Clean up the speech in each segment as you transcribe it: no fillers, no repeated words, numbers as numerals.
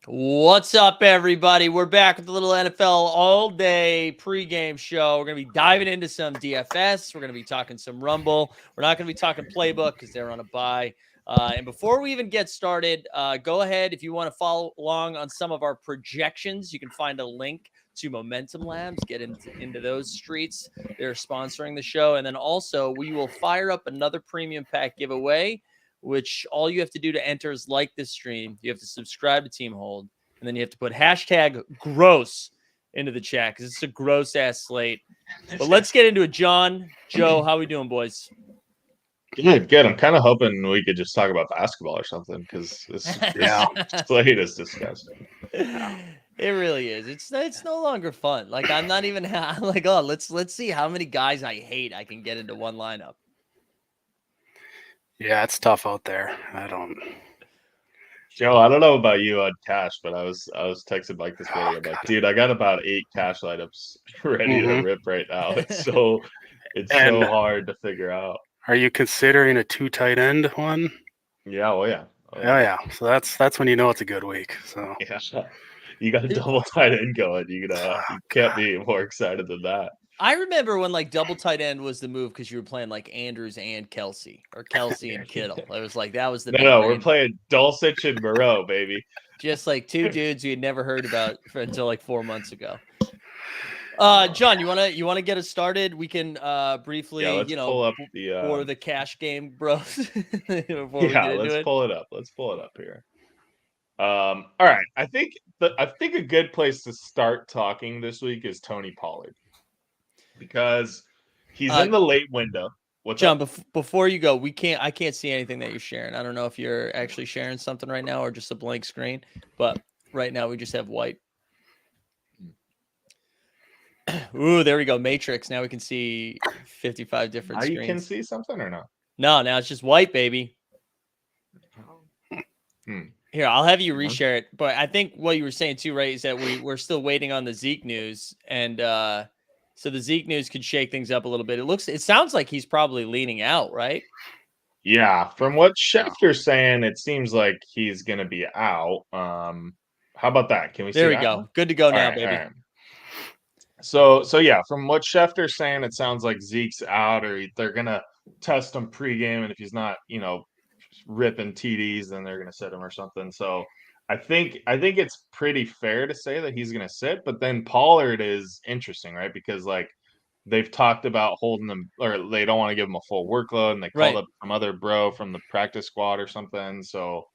What's up, everybody? We're back with a little NFL all-day pregame show. We're going to be diving into some DFS. We're going to be talking some Rumble. We're not going to be talking playbook because they're on a bye. And before we even get started, go ahead. If you want to follow along on some of our projections, you can find a link to Momentum Labs. Get into those streets. They're sponsoring the show. And then also, we will fire up another premium pack giveaway, which all you have to do to enter is like this stream. You have to subscribe to Team Hold, and then you have to put hashtag gross into the chat because it's a gross ass slate. But let's get into it. John, Joe, how we doing, boys? Good. I'm kind of hoping we could just talk about basketball or something because this slate is disgusting. It really is. It's no longer fun. Like I'm not even like, oh, let's see how many guys I hate I can get into one lineup. Yeah, it's tough out there. Joe, I don't know about you on cash, but I was texting Mike this morning. I'm like, dude, I got about 8 cash lineups ready to rip right now. It's so hard to figure out. Are you considering a 2 tight end one? Yeah, oh yeah. Yeah. So that's when you know it's a good week. So yeah. You got a double tight end going. You can't be more excited than that. I remember when like double tight end was the move because you were playing like Andrews and Kelsey or Kelsey and Kittle. It was like that was the we're playing Dulcich and Moreau, baby. Just like two dudes we had never heard about until like 4 months ago. John, you wanna get us started? We can briefly, pull up for the cash game, bros. Let's pull it up. Let's pull it up here. All right. I think a good place to start talking this week is Tony Pollard because he's in the late window. What's John, before you go, I can't see anything that you're sharing. I don't know if you're actually sharing something right now or just a blank screen, but right now we just have white. Ooh, there we go. Matrix. Now we can see 55 different screens. You can see something or not? No, now it's just white, baby. Here, I'll have you reshare it. But I think what you were saying too, right, is that we're still waiting on the Zeke news, and so the Zeke news could shake things up a little bit. It sounds like he's probably leaning out, right? Yeah, from what Schefter's saying, it seems like he's going to be out. How about that? Can we see that? There we go. Good to go now, baby. Right. So yeah, from what Schefter's saying, it sounds like Zeke's out, or they're going to test him pregame, and if he's not, ripping TDs, then they're going to sit him or something. So I think it's pretty fair to say that he's going to sit, but then Pollard is interesting, right? Because like they've talked about holding him, or they don't want to give him a full workload, and they called up some other bro from the practice squad or something. So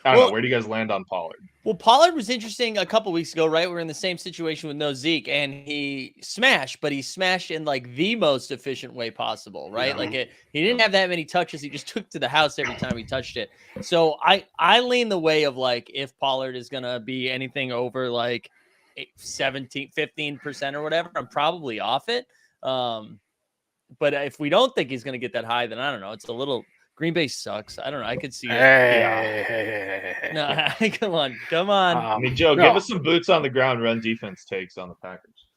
I don't know. Where do you guys land on Pollard? Well, Pollard was interesting a couple weeks ago, right? We're in the same situation with no Zeke, and he smashed, but he smashed in like the most efficient way possible, right? Yeah. Like he didn't have that many touches. He just took to the house every time he touched it. So I lean the way of like if Pollard is going to be anything over like 15% or whatever, I'm probably off it. But if we don't think he's going to get that high, then I don't know. It's a little... Green Bay sucks. I don't know. I could see it. Hey. No, come on. I mean, Joe, give us some boots on the ground run defense takes on the Packers.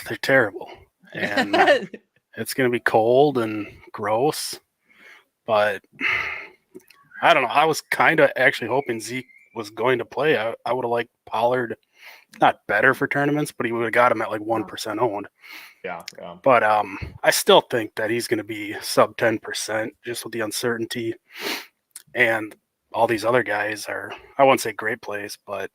They're terrible. And it's going to be cold and gross. But I don't know. I was kind of actually hoping Zeke was going to play. I would have liked Pollard, not better for tournaments, but he would have got him at like 1% owned. Yeah. But I still think that he's going to be sub 10% just with the uncertainty. And all these other guys are, I wouldn't say great plays, but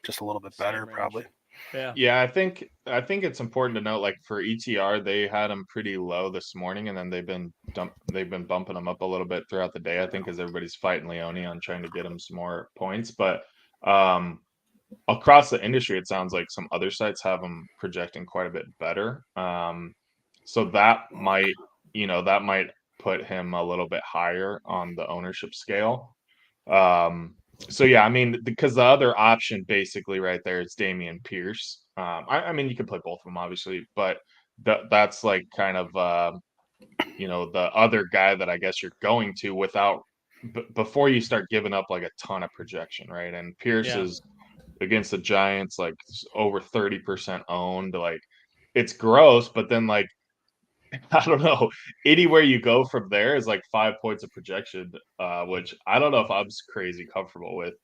just a little bit better probably. Yeah, I think it's important to note, like for ETR, they had him pretty low this morning, and then they've been bumping him up a little bit throughout the day, I think, because everybody's fighting Leone on trying to get him some more points. But across the industry, it sounds like some other sites have them projecting quite a bit better. So that might put him a little bit higher on the ownership scale. So yeah, I mean, because the other option basically right there is Dameon Pierce. I mean, you can play both of them obviously, but that's like kind of the other guy that I guess you're going to without before you start giving up like a ton of projection, right? And Pierce is against the Giants, like over 30% owned. Like it's gross, but then like I don't know, anywhere you go from there is like 5 points of projection, which I don't know if I'm crazy comfortable with.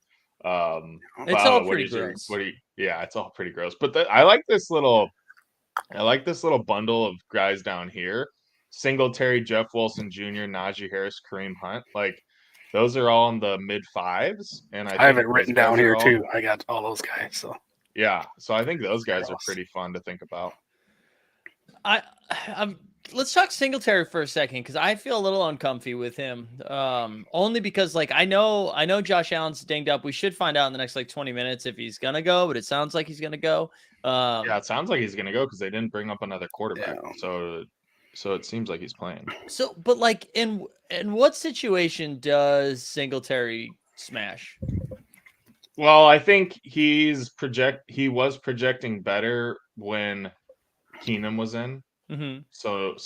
But It's I don't all know. pretty gross. Yeah, it's all pretty gross. But I like this little bundle of guys down here: Singletary, Jeff Wilson Jr., Najee Harris, Kareem Hunt. Like those are all in the mid fives, and I I have think it those written guys down are here all too. I got all those guys. So yeah. So I think those guys are Gross. pretty fun to think about. Let's talk Singletary for a second because I feel a little uncomfy with him. Only because like I know Josh Allen's dinged up. We should find out in the next like 20 minutes if he's gonna go, but it sounds like he's gonna go. Yeah, it sounds like he's gonna go because they didn't bring up another quarterback. Yeah. So it seems like he's playing. So, but like in what situation does Singletary smash? Well, I think he was projecting better when Keenum was in. Mm-hmm. So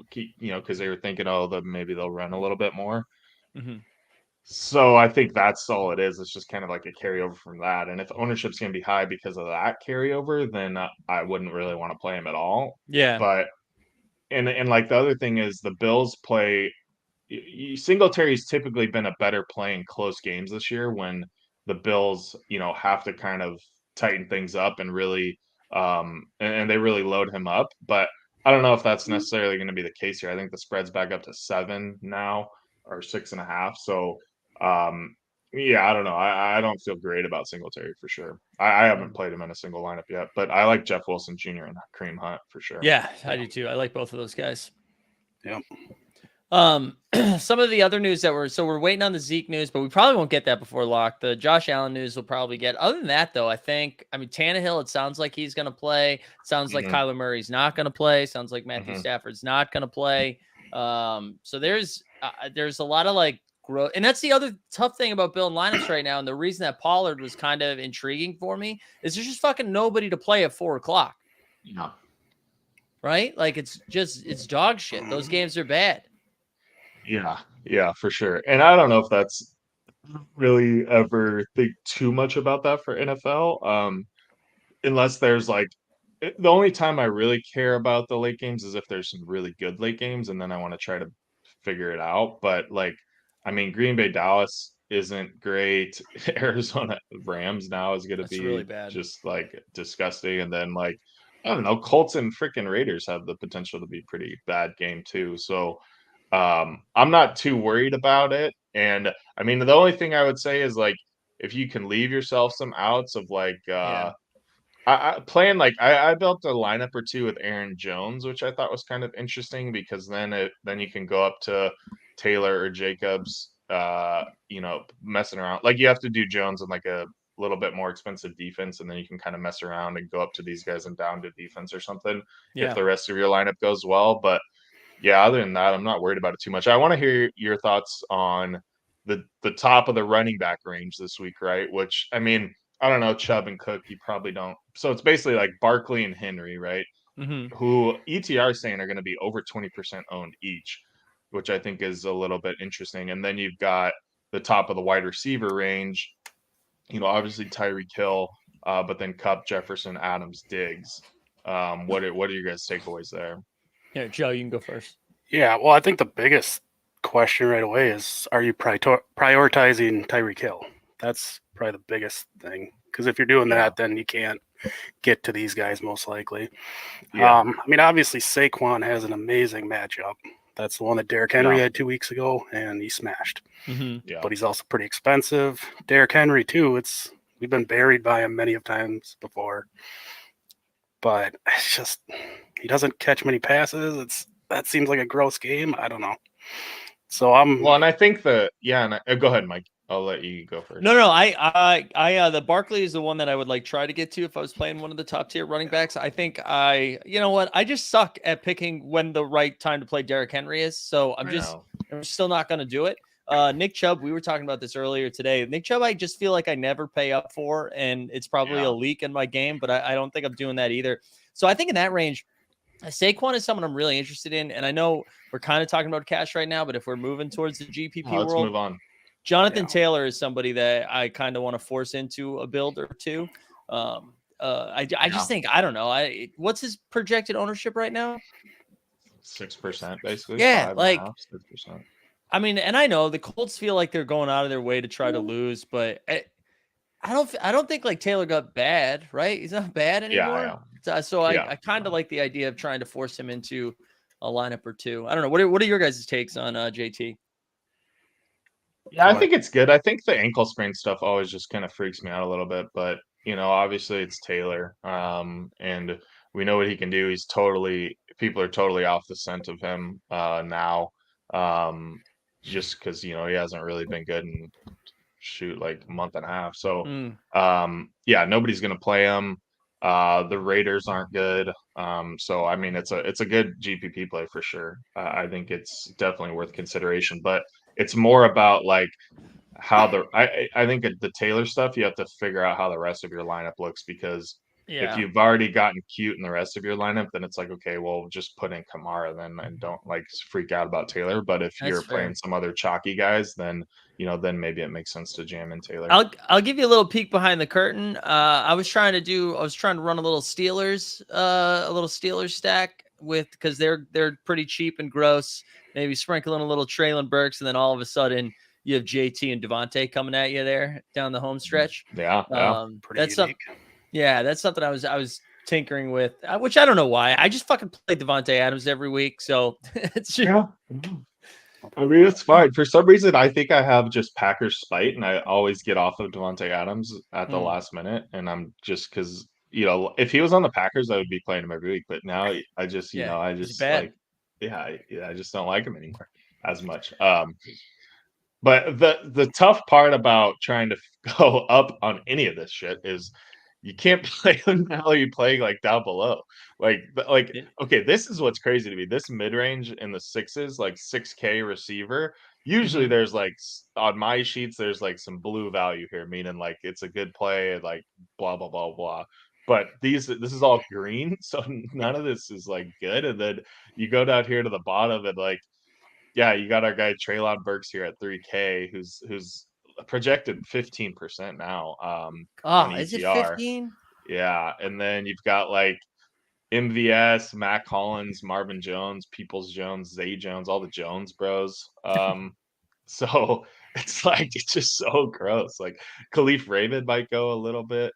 because they were thinking, oh, maybe they'll run a little bit more. Mm-hmm. So I think that's all it is. It's just kind of like a carryover from that. And if ownership's going to be high because of that carryover, then I wouldn't really want to play him at all. Yeah. But and like the other thing is the Bills play. Singletary's typically been a better play in close games this year when the Bills, have to kind of tighten things up and really, and they really load him up. But I don't know if that's necessarily going to be the case here. I think the spread's back up to 7 now or 6.5. So, yeah, I don't know. I don't feel great about Singletary for sure. I haven't played him in a single lineup yet, but I like Jeff Wilson Jr. and Kareem Hunt for sure. Yeah, I do too. I like both of those guys. Yep. Some of the other news that we're waiting on the Zeke news, but we probably won't get that before lock. The Josh Allen news will probably get. Other than that, though, I mean, Tannehill, it sounds like he's going to play. It sounds like Kyler Murray's not going to play. Sounds like Matthew Stafford's not going to play. So there's a lot of like growth. And that's the other tough thing about building lineups right now. And the reason that Pollard was kind of intriguing for me is there's just fucking nobody to play at 4:00. Yeah. Right? Like it's dog shit. Those games are bad. Yeah, for sure. And I don't know if that's really ever think too much about that for NFL. Unless there's like the only time I really care about the late games is if there's some really good late games, and then I want to try to figure it out. But like, I mean, Green Bay Dallas isn't great. Arizona Rams now is going to That's be really bad. just like disgusting. And then like, I don't know, Colts and freaking Raiders have the potential to be pretty bad game too. So I'm not too worried about it. And I mean, the only thing I would say is like, if you can leave yourself some outs of like, I built a lineup or two with Aaron Jones, which I thought was kind of interesting because then you can go up to Taylor or Jacobs, messing around. Like you have to do Jones in like a little bit more expensive defense, and then you can kind of mess around and go up to these guys and down to defense or something if the rest of your lineup goes well. But yeah, other than that, I'm not worried about it too much. I want to hear your thoughts on the top of the running back range this week, right? Which I mean, I don't know, Chubb and Cook, you probably don't. So it's basically like Barkley and Henry, right? Mm-hmm. Who ETR is saying are going to be over 20% owned each, which I think is a little bit interesting. And then you've got the top of the wide receiver range, obviously Tyreek Hill, but then Kupp, Jefferson, Adams, Diggs. What are your guys' takeaways there? Yeah, Joe, you can go first. Yeah, well, I think the biggest question right away is, are you prioritizing Tyreek Hill? That's probably the biggest thing. Because if you're doing that, then you can't get to these guys most likely. Yeah. I mean, obviously Saquon has an amazing matchup. That's the one that Derrick Henry had 2 weeks ago, and he smashed. Mm-hmm. Yeah. But he's also pretty expensive. Derrick Henry too. We've been buried by him many of times before. But it's just he doesn't catch many passes. That seems like a gross game. I don't know. So and I think go ahead, Mike. I'll let you go first. No, the Barkley is the one that I would like try to get to if I was playing one of the top tier running backs. I think you know what? I just suck at picking when the right time to play Derrick Henry is. So I'm still not going to do it. Nick Chubb, we were talking about this earlier today. Nick Chubb, I just feel like I never pay up for, and it's probably a leak in my game, but I don't think I'm doing that either. So I think in that range, Saquon is someone I'm really interested in, and I know we're kind of talking about cash right now, but if we're moving towards the GPP world, let's move on. Jonathan Taylor is somebody that I kind of want to force into a build or two. I just think, I don't know. What's his projected ownership right now? 6%, basically. Yeah, 6%. I mean, and I know the Colts feel like they're going out of their way to try to lose, but I don't think like Taylor got bad, right? He's not bad anymore. So I kind of like the idea of trying to force him into a lineup or two. I don't know. What are your guys' takes on JT? Yeah, I think it's good. I think the ankle sprain stuff always just kind of freaks me out a little bit, but obviously it's Taylor, and we know what he can do. People are totally off the scent of him now, just because he hasn't really been good in like a month and a half. So, yeah, nobody's gonna play him. The Raiders aren't good, so I mean it's a good GPP play for sure. I think it's definitely worth consideration, but it's more about like how I think the Taylor stuff, you have to figure out how the rest of your lineup looks, because if you've already gotten cute in the rest of your lineup, then it's like, okay, well, just put in Kamara then and don't like freak out about Taylor. But if you're playing some other chalky guys, then then maybe it makes sense to jam in Taylor. I'll give you a little peek behind the curtain. I was trying to run a little Steelers stack because they're pretty cheap and gross. Maybe sprinkling a little Traylon Burks, and then all of a sudden you have JT and Devontae coming at you there down the home stretch. Yeah, pretty unique. That's something I was tinkering with, which I don't know why. I just fucking play Devontae Adams every week, so it's just, I mean, it's fine. For some reason, I think I have just Packers spite, and I always get off of Devontae Adams at the last minute, and I'm just because if he was on the Packers, I would be playing him every week. But now I just I just like I just don't like him anymore as much. But the tough part about trying to go up on any of this shit is you can't play him now. You're playing like down below. Okay, this is what's crazy to me. This mid range in the sixes, like 6K receiver. Usually there's like on my sheets, there's like some blue value here, meaning like it's a good play, like blah blah blah blah. But this is all green, so none of this is like good. And then you go down here to the bottom and like, yeah, you got our guy Traylon Burks here at 3K, who's projected 15% now. On is it ETR. 15? Yeah, and then you've got like MVS, Mac Hollins, Marvin Jones, Peoples Jones, Zay Jones, all the Jones bros. So it's like it's just so gross. Like Khalif Raymond might go a little bit.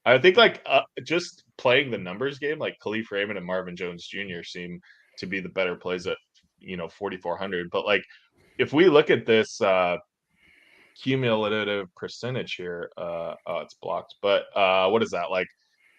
I think like just playing the numbers game, like Khalif Raymond and Marvin Jones Jr. seem to be the better plays at 4,400. But like if we look at this cumulative percentage here, oh, it's blocked. But what is that like?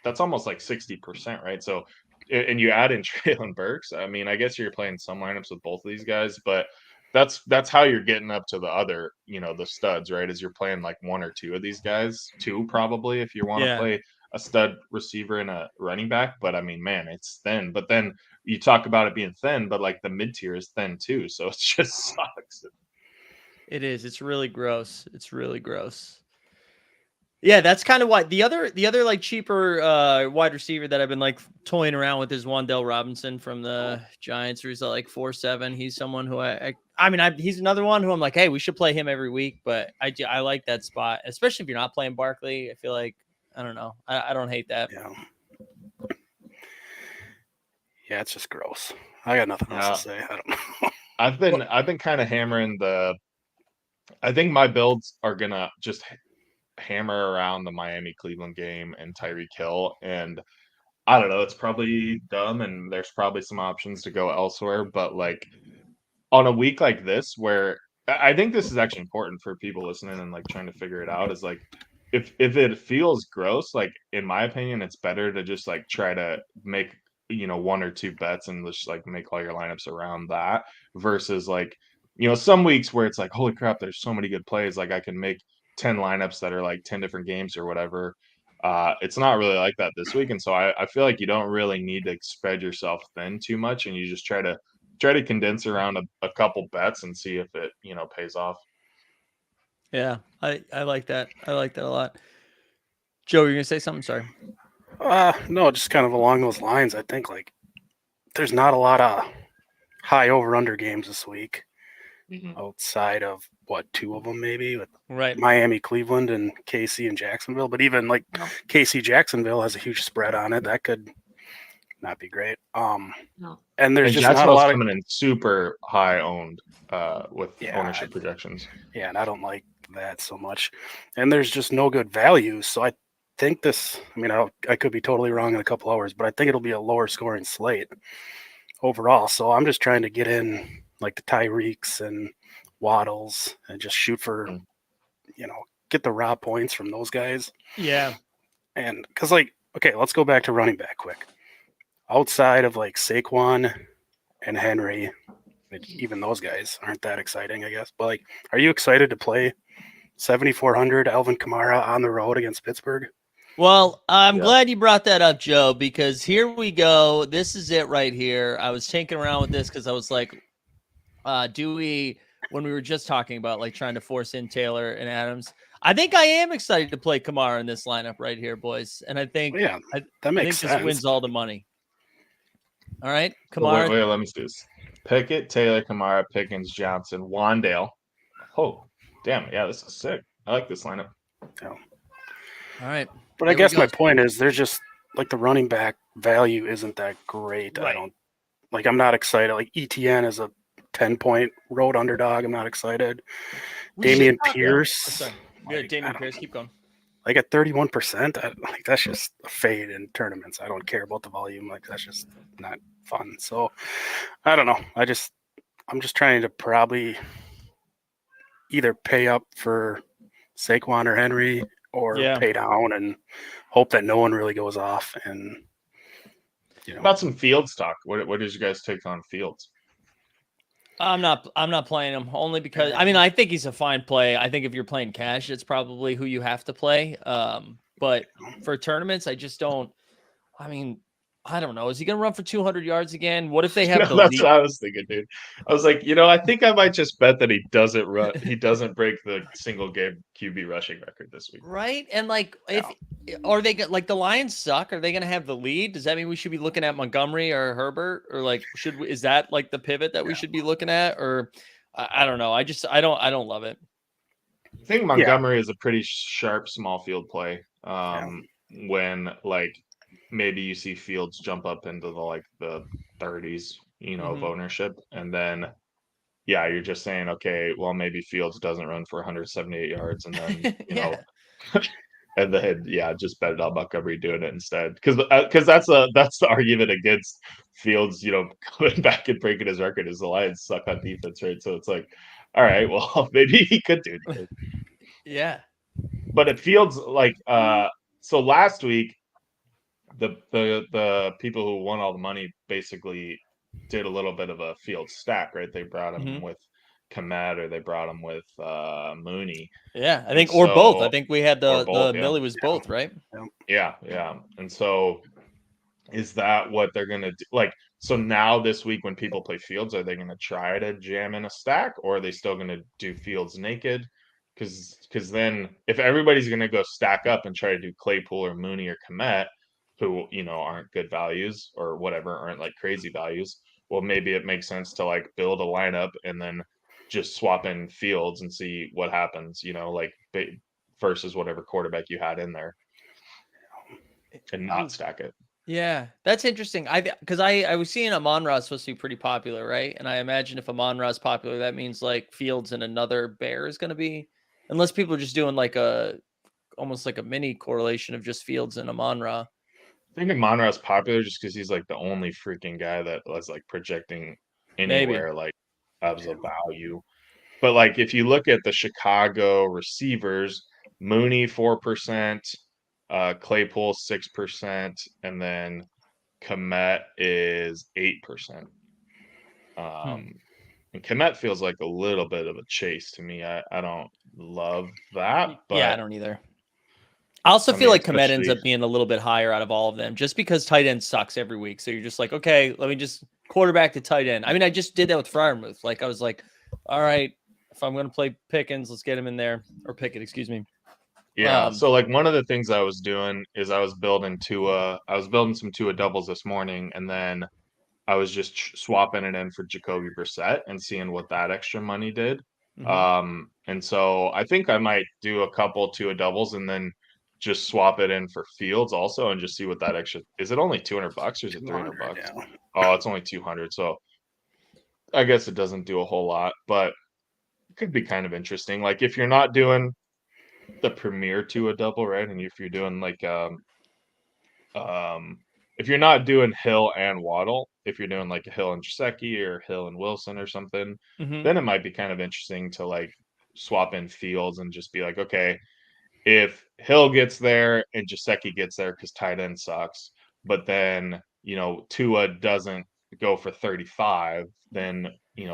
That's almost like 60%, right? So, and you add in Traylon Burks. I mean, I guess you're playing some lineups with both of these guys, but that's how you're getting up to the other, the studs, right? Is you're playing like one or two of these guys, two probably if you want to play a stud receiver and a running back. But I mean, man, it's thin. But then you talk about it being thin, but like the mid tier is thin too, so it just sucks. It is. It's really gross. It's really gross. Yeah, that's kind of why the other like cheaper wide receiver that I've been like toying around with is Wan'Dale Robinson from the Giants, who's at like 4.7. He's someone who he's another one who I'm like, hey, we should play him every week. But I like that spot, especially if you're not playing Barkley. I feel like I don't know. I don't hate that. Yeah, it's just gross. I got nothing else to say. I don't know. I've been kind of hammering I think my builds are gonna just hammer around the Miami Cleveland game and Tyreek Hill, and I don't know, it's probably dumb and there's probably some options to go elsewhere, but like on a week like this where I think this is actually important for people listening and like trying to figure it out, is like if it feels gross, like in my opinion, it's better to just like try to make one or two bets and just like make all your lineups around that versus like some weeks where it's like, holy crap, there's so many good plays, like I can make 10 lineups that are like 10 different games or whatever. It's not really like that this week, and so I feel like you don't really need to spread yourself thin too much, and you just try to condense around a couple bets and see if it pays off. Yeah, I like that. I like that a lot. Joe, you're gonna say something? Sorry. No, just kind of along those lines. I think like there's not a lot of high over/under games this week, outside of two of them maybe, with Miami, Cleveland, and KC and Jacksonville. But even like KC Jacksonville has a huge spread on it. That could not be great. And there's just not a lot coming in super high owned with ownership projections. Yeah, and I don't like that so much. And there's just no good value. So I think this, I mean, I could be totally wrong in a couple hours, but I think it'll be a lower scoring slate overall. So I'm just trying to get in like the Tyreeks and Waddles and just shoot for, get the raw points from those guys. Yeah. And because, like, okay, let's go back to running back quick. Outside of like Saquon and Henry, even those guys aren't that exciting, I guess. But like, are you excited to play 7,400 Alvin Kamara on the road against Pittsburgh? Well, I'm glad you brought that up, Joe, because here we go. This is it right here. I was tinkering around with this because I was like, do we, when we were just talking about like trying to force in Taylor and Adams, I think I am excited to play Kamara in this lineup right here, boys. And I think, that makes sense. This wins all the money. All right, Kamara. Wait, let me see this. Pickett, Taylor, Kamara, Pickens, Johnson, Wandale. Oh, damn. Yeah, this is sick. I like this lineup. Yeah. All right. But I guess my point is there's just like the running back value isn't that great. Right. I'm not excited. Like ETN is a 10-point road underdog. I'm not excited. Damian Pierce. Damian Pierce, keep going. Like at 31%, that's just a fade in tournaments. I don't care about the volume. Like that's just not fun. So I don't know. I'm just trying to probably either pay up for Saquon or Henry or pay down and hope that no one really goes off. And about some Fields talk. What is you guys take on Fields? I'm not playing him only because I think he's a fine play. I think if you're playing cash, it's probably who you have to play. But for tournaments, I just don't. I don't know. Is he going to run for 200 yards again? What if they have the That's lead? what I was thinking, dude. I was like, I think I might just bet that he doesn't run. He doesn't break the single game QB rushing record this week. Right. And like, are they like the Lions suck? Are they going to have the lead? Does that mean we should be looking at Montgomery or Herbert, or like, is that like the pivot that we should be looking at? Or I don't know. I don't love it. I think Montgomery is a pretty sharp small field play. When like, maybe you see Fields jump up into the 30s, of ownership. And then, you're just saying, okay, well, maybe Fields doesn't run for 178 yards. And then, and then, just bet it on Montgomery doing it instead. Because that's the argument against Fields, coming back and breaking his record is the Lions suck on defense, right? So it's like, all right, well, maybe he could do it. Yeah. But it feels like, so last week, the people who won all the money basically did a little bit of a field stack, right? They brought him with Komet, or they brought him with Mooney. Yeah, I think, or both. I think we had the Millie was both, right? Yeah. And so is that what they're gonna do? Like, so now this week when people play Fields, are they gonna try to jam in a stack, or are they still gonna do Fields naked? Because then if everybody's gonna go stack up and try to do Claypool or Mooney or Komet, who aren't good values or whatever, aren't like crazy values, well, maybe it makes sense to like build a lineup and then just swap in Fields and see what happens, like versus whatever quarterback you had in there, and not stack it. Yeah, that's interesting. Because I was seeing Amon-Ra is supposed to be pretty popular, right? And I imagine if Amon-Ra is popular, that means like Fields and another Bear is going to be, unless people are just doing like almost like a mini correlation of just Fields and Amon-Ra. I think Amon-Ra is popular just because he's like the only freaking guy that was like projecting anywhere like as a value. But like if you look at the Chicago receivers, Mooney 4%, Claypool 6%, and then Komet is 8%. And Komet feels like a little bit of a chase to me. I don't love that, but I don't either. I also feel like Komet ends up being a little bit higher out of all of them, just because tight end sucks every week. So you're just like, okay, let me just quarterback to tight end. I just did that with Freiermuth. Like I was like, all right, if I'm going to play Pickens, let's get him in there, or Pickett, excuse me. Yeah. So like one of the things I was doing is I was building some Tua doubles this morning, and then I was just swapping it in for Jacoby Brissett and seeing what that extra money did. And so I think I might do a couple Tua doubles and then just swap it in for Fields also, and just see what that extra is. It only $200 or is it $300? Yeah. Oh, it's only 200. So I guess it doesn't do a whole lot, but could be kind of interesting. Like if you're not doing the premier to a double, right? And if you're doing like if you're not doing Hill and Waddle, if you're doing like a Hill and Jaceki or Hill and Wilson or something, then it might be kind of interesting to like swap in Fields and just be like, okay, if Hill gets there and Jaceki gets there because tight end sucks, but then Tua doesn't go for 35, then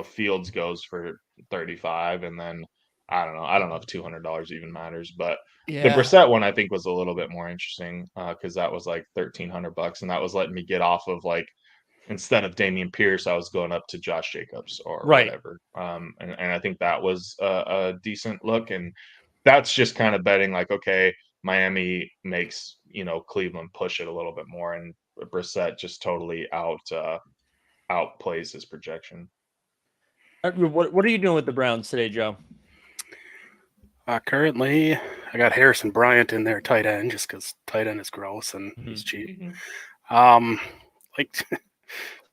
Fields goes for 35, and then I don't know if $200 even matters, but the Yeah. Brissett one I think was a little bit more interesting because that was like $1,300, and that was letting me get off of like instead of Damian Pierce, I was going up to Josh Jacobs or Right. whatever. And I think that was a decent look. And that's just kind of betting like, okay, Miami makes, Cleveland push it a little bit more, and Brissett just totally outplays his projection. What are you doing with the Browns today, Joe? Currently, I got Harrison Bryant in there, tight end, just because tight end is gross and he's cheap. Like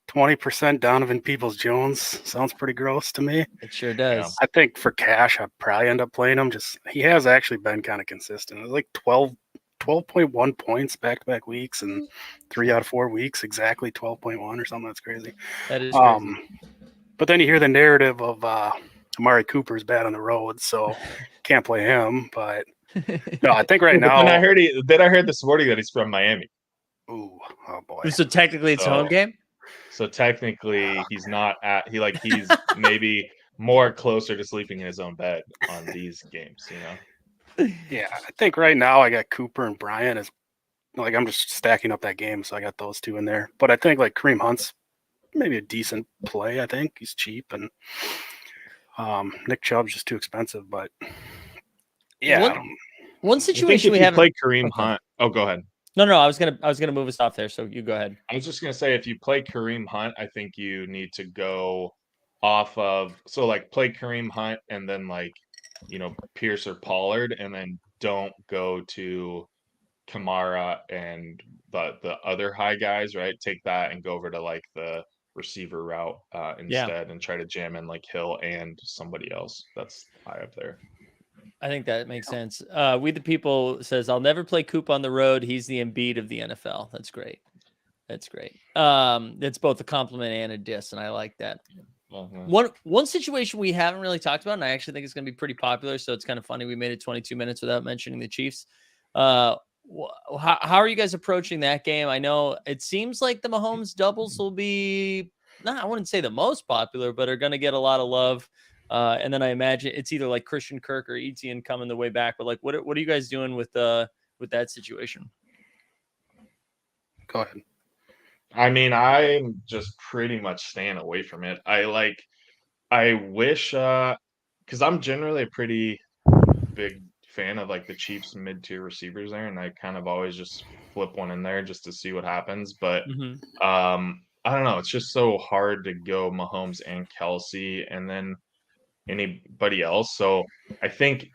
20% Donovan Peoples-Jones sounds pretty gross to me. It sure does. I think for cash, I'd probably end up playing him. He has actually been kind of consistent. It was like 12.1 points back-to-back weeks, and 3 out of 4 weeks exactly 12.1 or something. That's crazy. That is crazy. But then you hear the narrative of Amari Cooper's bad on the road, so can't play him. But no, I think right now. Then I heard this morning that he's from Miami. Ooh, oh boy. So technically, it's a home game. So technically, he's not he's maybe more closer to sleeping in his own bed on these games, Yeah, I think right now I got Cooper and Bryant as like I'm just stacking up that game, so I got those two in there. But I think like Kareem Hunt's maybe a decent play. I think he's cheap, and Nick Chubb's just too expensive. But yeah, one situation we have play Kareem Hunt. Oh, go ahead. No, I was gonna move us off there, so you go ahead. I was just gonna say if you play Kareem Hunt, I think you need to go off of play Kareem Hunt and then Pierce or Pollard, and then don't go to Kamara and the other high guys, right? Take that and go over to like the receiver route instead, and try to jam in like Hill and somebody else that's high up there. I think that makes sense. We the People says, I'll never play Coop on the road. He's the Embiid of the NFL. That's great. That's great. It's both a compliment and a diss, and I like that. One situation we haven't really talked about, and I actually think it's going to be pretty popular, so it's kind of funny we made it 22 minutes without mentioning the Chiefs. How are you guys approaching that game? I know it seems like the Mahomes doubles will be, I wouldn't say the most popular, but are going to get a lot of love. And then I imagine it's either like Christian Kirk or Etienne coming the way back. But like, what are you guys doing with that situation? Go ahead. I mean, I'm just pretty much staying away from it. I wish, because I'm generally a pretty big fan of like the Chiefs mid-tier receivers there, and I kind of always just flip one in there just to see what happens. But I don't know. It's just so hard to go Mahomes and Kelsey and then anybody else. So I think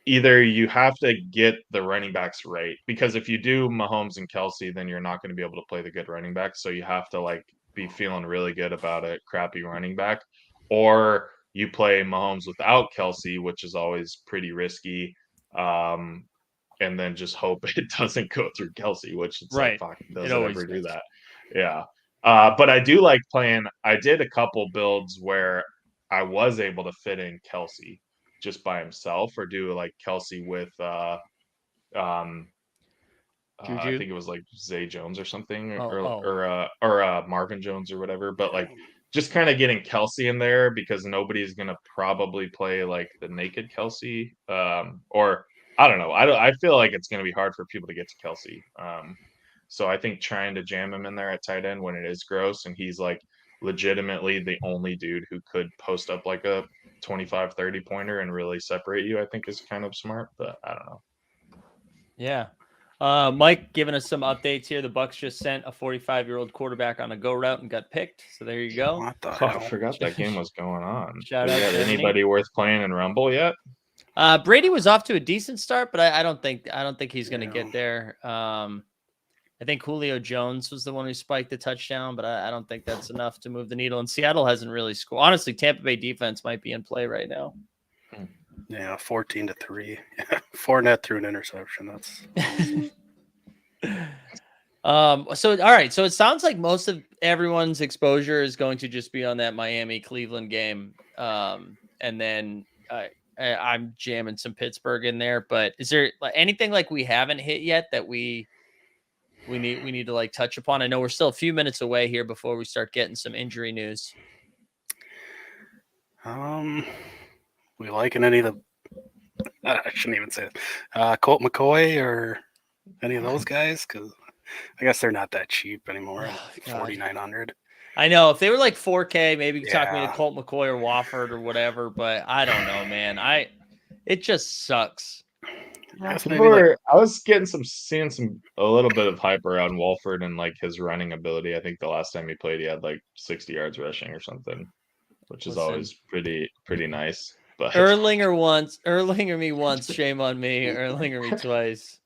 either you have to get the running backs right, because if you do Mahomes and Kelsey, then you're not going to be able to play the good running backs. So you have to like be feeling really good about a crappy running back, or you play Mahomes without Kelsey, which is always pretty risky. And then just hope it doesn't go through Kelsey, which it's like, fuck, does it ever do that? Yeah. But I do like playing. I did a couple builds where I was able to fit in Kelsey just by himself, or do like Kelsey with I think it was like Zay Jones or something, or Marvin Jones or whatever. But like just kind of getting Kelsey in there, because nobody's gonna probably play like the naked Kelsey, or I don't know. I feel like it's gonna be hard for people to get to Kelsey. So I think trying to jam him in there at tight end when it is gross, and he's like legitimately the only dude who could post up like a 25-30 pointer and really separate you, I think is kind of smart. But I don't know. Yeah. Mike giving us some updates here. The Bucs just sent a 45-year-old quarterback on a go route and got picked. So there you go. I forgot that game was going on. Shout out to anybody worth playing in Rumble yet? Brady was off to a decent start, but I don't think he's going to get there. I think Julio Jones was the one who spiked the touchdown, but I don't think that's enough to move the needle. And Seattle hasn't really scored. Honestly, Tampa Bay defense might be in play right now. Yeah, 14-3. Fournette threw an interception. That's so all right. So it sounds like most of everyone's exposure is going to just be on that Miami Cleveland game. And then I'm jamming some Pittsburgh in there. But is there anything like we haven't hit yet that we need to like touch upon? I know we're still a few minutes away here before we start getting some injury news. we liking any of the I shouldn't even say it. Colt McCoy or any of those guys? Because I guess they're not that cheap anymore. Oh, 4,900. I know if they were like 4K, maybe you could talk me to Yeah. Colt McCoy or Wofford or whatever, but I don't know, man. It just sucks. Guess People maybe, like, I was seeing a little bit of hype around Walford and like his running ability. I think the last time he played, he had like 60 yards rushing or something, which is Listen. always pretty nice. But Erlinger me once, shame on me. Erlinger me twice,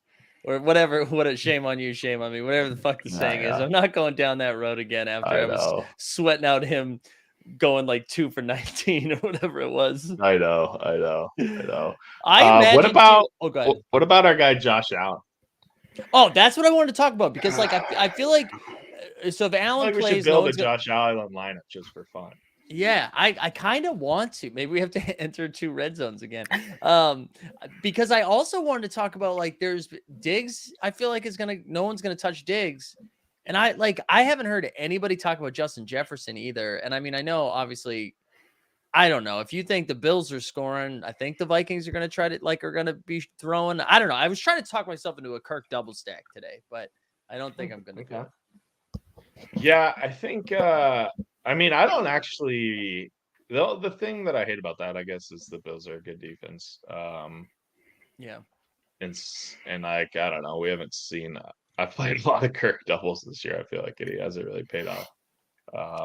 or whatever. Shame on you, shame on me. Whatever the fuck the saying is. yeah. I'm not going down that road again after I was know. sweating out him going like 2 for 19 or whatever it was. I know. I imagine. What about go ahead. what about our guy Josh Allen? Oh, that's what I wanted to talk about because like I feel like so if I Allen feel like we should plays, no build a one's gonna. Josh Allen lineup just for fun. Yeah, I kind of want to. Maybe we have to enter 2 red zones again. Because I also wanted to talk about like there's Diggs. I feel like no one's gonna touch Diggs, and I haven't heard anybody talk about Justin Jefferson either. And I mean, I know obviously, I don't know if you think the Bills are scoring. I think the Vikings are gonna are gonna be throwing. I don't know. I was trying to talk myself into a Kirk double stack today, but I don't think I'm gonna do it. Yeah, I think. I mean, I don't actually. The thing that I hate about that, I guess, is the Bills are a good defense. Yeah, and like I don't know, we haven't seen. I played a lot of Kirk doubles this year. I feel like he hasn't really paid off.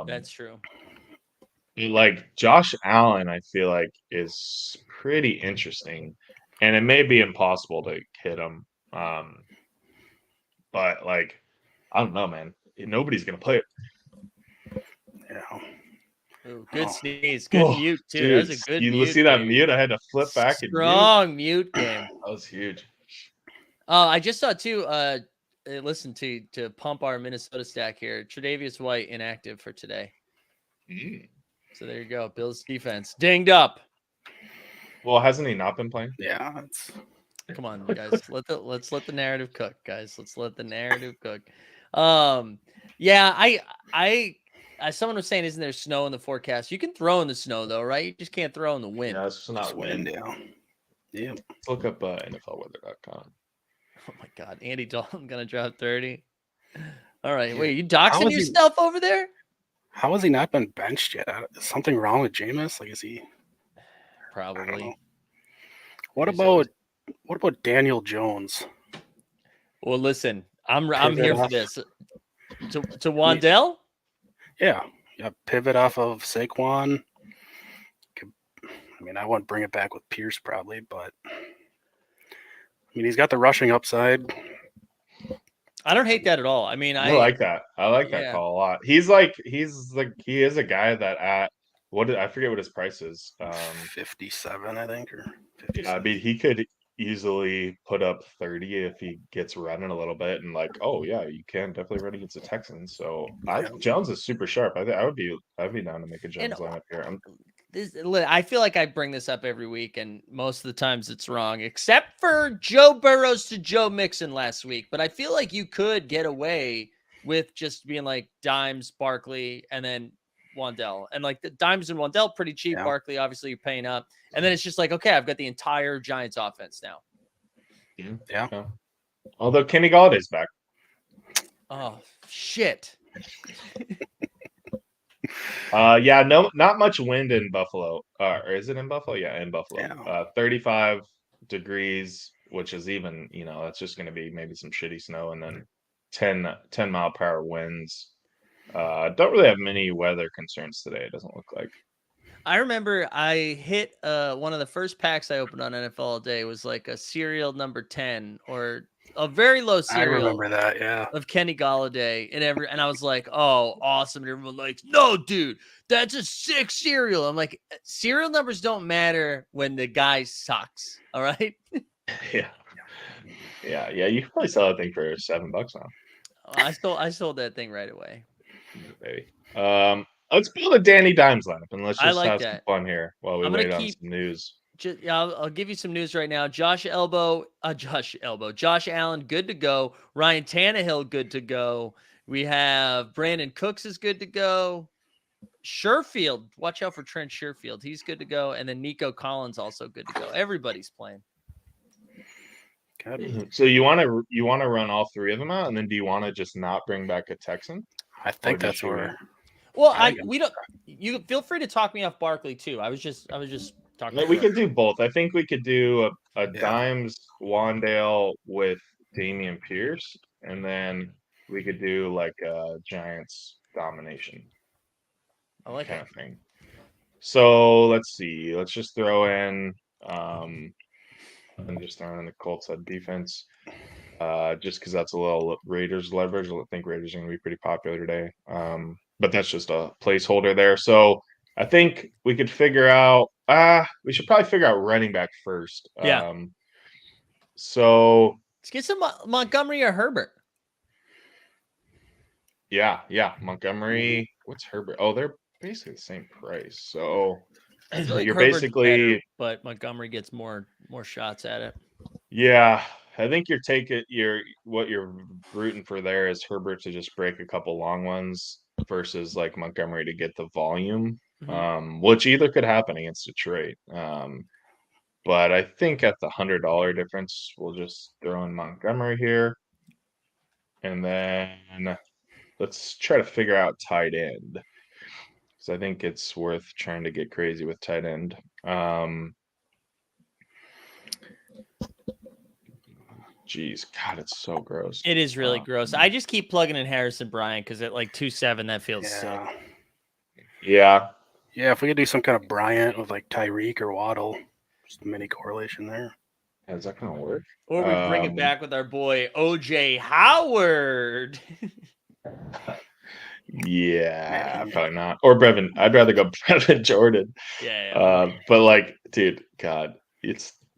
that's true. Like Josh Allen, I feel like is pretty interesting, and it may be impossible to hit him. But like, I don't know, man. Nobody's gonna play it. Yeah. Ooh, good sneeze. Good mute, too. That was a good mute. You see that baby. mute? I had to flip back and Strong mute game. That was huge. I just saw, too, listen to pump our Minnesota stack here. Tre'Davious White inactive for today. So there you go. Bills defense. Dinged up. Well, hasn't he not been playing? Yeah. Come on, guys. Let's let the narrative cook, guys. Let's let the narrative cook. Yeah, as someone was saying, isn't there snow in the forecast? You can throw in the snow though, right? You just can't throw in the wind. Yeah, it's just not wind. Yeah. Let's look up NFLweather.com. Oh my God, Andy Dalton gonna drop 30. All right, wait, you doxing yourself over there? How has he not been benched yet? Is something wrong with Jameis? Like, is he? Probably. What about Daniel Jones? Well, listen, I'm here for this. To Wandell? Yeah, pivot off of Saquon. I mean, I wouldn't bring it back with Pierce probably, but I mean, he's got the rushing upside. I don't hate that at all. I mean, I like that. I like that call a lot. He is a guy that I forget what his price is. 57, I think, or 56. I mean, he could easily put up 30 if he gets running a little bit, and like, oh yeah, you can definitely run against the Texans. So Jones is super sharp. I'd be down to make a Jones lineup here. I feel like I bring this up every week, and most of the times it's wrong, except for Joe Burrows to Joe Mixon last week. But I feel like you could get away with just being like Dimes, Barkley, and then Wandell. And like the Dimes and Wandell pretty cheap. Yeah. Barkley, obviously, you're paying up. And then it's just like, okay, I've got the entire Giants offense now. Yeah. Although Kenny Galladay's back. Oh, shit. Not much wind in Buffalo. Or is it in Buffalo? Yeah, in Buffalo. Yeah. 35 degrees, which is even, that's just going to be maybe some shitty snow, and then 10 mile per hour winds. Don't really have many weather concerns today. It doesn't look like. I remember I hit one of the first packs I opened on NFL All Day was like a serial number 10 or a very low I serial remember that. Yeah. of Kenny Galladay and I was like, oh, awesome. And everyone like, no, dude, that's a sick serial. I'm like, serial numbers don't matter when the guy sucks. All right. Yeah. You can probably sell that thing for $7 now, I sold that thing right away. maybe. Let's build a Danny Dimes lineup and let's I just like have some that. fun here while we I'm gonna wait on keep some news. I'll give you some news right now. Josh Allen, good to go. Ryan Tannehill, good to go. We have Brandon Cooks is good to go. Sherfield, watch out for Trent Sherfield. He's good to go. And then Nico Collins also good to go. Everybody's playing. Good. So you want to run all three of them out, and then do you want to just not bring back a Texan? I think that's where. Well, we don't. You feel free to talk me off Barkley too. I was just talking. We could do both. I think we could do a Yeah. Dimes Wandale with Damian Pierce, and then we could do like a Giants domination. I like kind it. of thing. So let's see. Let's just throw in I'm just throwing in the Colts on defense. Just because that's a little Raiders leverage. I think Raiders are going to be pretty popular today. But that's just a placeholder there. So I think we could figure out. We should probably figure out running back first. Yeah. So let's get some Montgomery or Herbert. Yeah. Montgomery. What's Herbert? Oh, they're basically the same price. So I feel like you're Herbert's basically better, but Montgomery gets more shots at it. Yeah, I think what you're rooting for there is Herbert to just break a couple long ones versus like Montgomery to get the volume, which either could happen against Detroit. But I think at the $100 difference, we'll just throw in Montgomery here, and then let's try to figure out tight end because I think it's worth trying to get crazy with tight end. Jeez, God, it's so gross. It is really gross. I just keep plugging in Harrison Bryant because at like 2.7, that feels sick. Yeah. Yeah, if we could do some kind of Bryant with like Tyreek or Waddle, just a mini correlation there. Is that gonna work? Or we bring it back with our boy OJ Howard. Yeah, probably not. Or Brevin. I'd rather go Brevin Jordan. Yeah. But like, dude, God,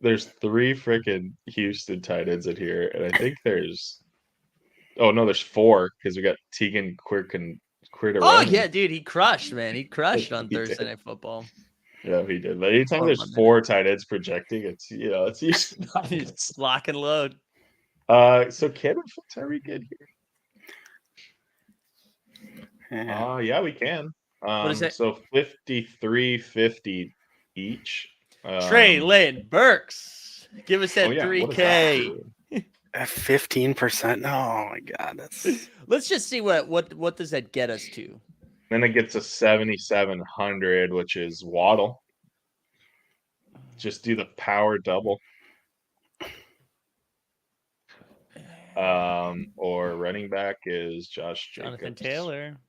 there's 3 freaking Houston tight ends in here, and I think there's 4 because we got Tegan Quirtaroni. Oh yeah, dude, he crushed, man. He crushed on Thursday Night Football. Yeah, he did. But anytime there's 4 tight ends projecting, it's usually not it's lock and load. So can we fit Tyreek in here? Yeah, we can. What is that? So 53.50 each. Treylon Burks. Give us that 3K. At 15%. Oh my God, that's. Let's just see what does that get us to. Then it gets a 7,700, which is Waddle. Just do the power double. Or running back is Jonathan Taylor.